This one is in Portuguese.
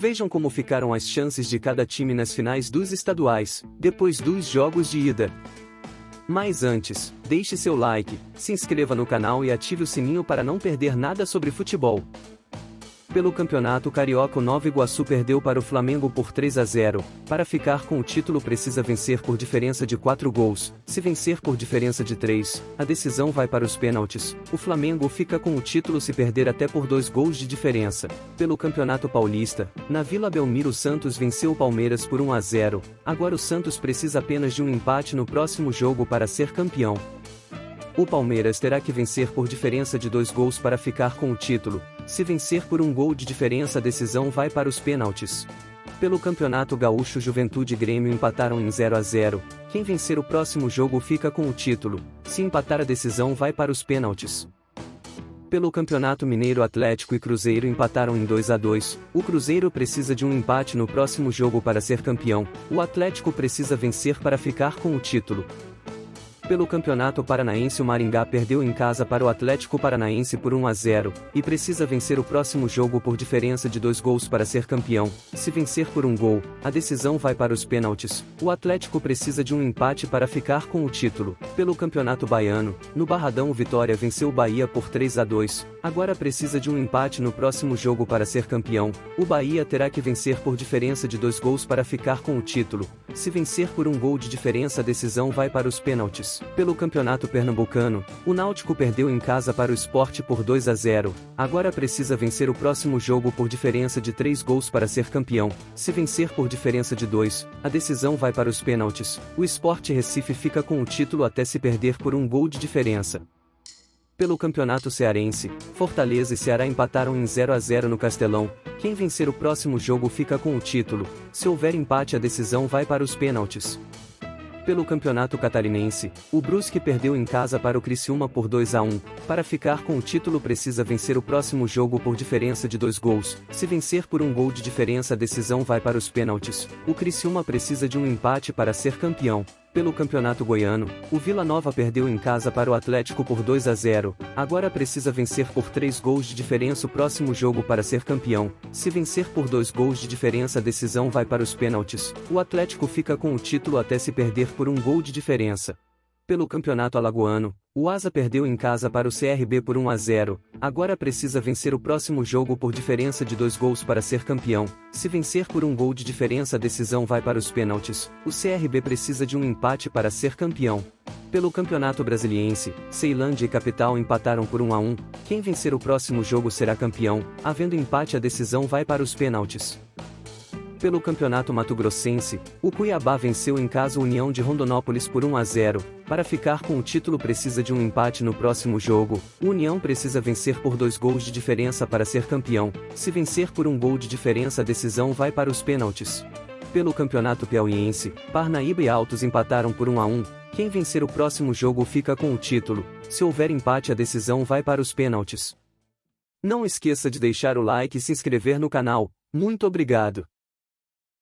Vejam como ficaram as chances de cada time nas finais dos estaduais, depois dos jogos de ida. Mas antes, deixe seu like, se inscreva no canal e ative o sininho para não perder nada sobre futebol. Pelo Campeonato Carioca, o Nova Iguaçu perdeu para o Flamengo por 3-0. Para ficar com o título precisa vencer por diferença de 4 gols. Se vencer por diferença de 3, a decisão vai para os pênaltis. O Flamengo fica com o título se perder até por 2 gols de diferença. Pelo Campeonato Paulista, na Vila Belmiro, o Santos venceu o Palmeiras por 1-0. Agora o Santos precisa apenas de um empate no próximo jogo para ser campeão. O Palmeiras terá que vencer por diferença de 2 gols para ficar com o título. Se vencer por 1 gol de diferença, a decisão vai para os pênaltis. Pelo Campeonato Gaúcho, Juventude e Grêmio empataram em 0-0. Quem vencer o próximo jogo fica com o título. Se empatar, a decisão vai para os pênaltis. Pelo Campeonato Mineiro, Atlético e Cruzeiro empataram em 2-2. O Cruzeiro precisa de um empate no próximo jogo para ser campeão. O Atlético precisa vencer para ficar com o título. Pelo Campeonato Paranaense, o Maringá perdeu em casa para o Atlético Paranaense por 1-0, e precisa vencer o próximo jogo por diferença de 2 gols para ser campeão. Se vencer por 1 gol, a decisão vai para os pênaltis. O Atlético precisa de um empate para ficar com o título. Pelo Campeonato Baiano, no Barradão, o Vitória venceu o Bahia por 3-2. Agora precisa de um empate no próximo jogo para ser campeão. O Bahia terá que vencer por diferença de 2 gols para ficar com o título. Se vencer por 1 gol de diferença, a decisão vai para os pênaltis. Pelo Campeonato Pernambucano, o Náutico perdeu em casa para o Sport por 2-0. Agora precisa vencer o próximo jogo por diferença de 3 gols para ser campeão. Se vencer por diferença de 2, a decisão vai para os pênaltis. O Sport Recife fica com o título até se perder por 1 gol de diferença. Pelo Campeonato Cearense, Fortaleza e Ceará empataram em 0-0 no Castelão. Quem vencer o próximo jogo fica com o título. Se houver empate, a decisão vai para os pênaltis. Pelo Campeonato Catarinense, o Brusque perdeu em casa para o Criciúma por 2-1. Para ficar com o título precisa vencer o próximo jogo por diferença de 2 gols. Se vencer por 1 gol de diferença, a decisão vai para os pênaltis. O Criciúma precisa de um empate para ser campeão. Pelo Campeonato Goiano, o Vila Nova perdeu em casa para o Atlético por 2-0. Agora precisa vencer por 3 gols de diferença o próximo jogo para ser campeão. Se vencer por 2 gols de diferença, a decisão vai para os pênaltis. O Atlético fica com o título até se perder por 1 gol de diferença. Pelo Campeonato Alagoano, o Asa perdeu em casa para o CRB por 1-0. Agora precisa vencer o próximo jogo por diferença de 2 gols para ser campeão. Se vencer por 1 gol de diferença, a decisão vai para os pênaltis. O CRB precisa de um empate para ser campeão. Pelo Campeonato Brasiliense, Ceilândia e Capital empataram por 1-1. Quem vencer o próximo jogo será campeão. Havendo empate, a decisão vai para os pênaltis. Pelo Campeonato Mato Grossense, o Cuiabá venceu em casa o União de Rondonópolis por 1-0. Para ficar com o título precisa de um empate no próximo jogo. O União precisa vencer por 2 gols de diferença para ser campeão. Se vencer por 1 gol de diferença, a decisão vai para os pênaltis. Pelo Campeonato Piauiense, Parnaíba e Altos empataram por 1-1. Quem vencer o próximo jogo fica com o título. Se houver empate, a decisão vai para os pênaltis. Não esqueça de deixar o like e se inscrever no canal. Muito obrigado!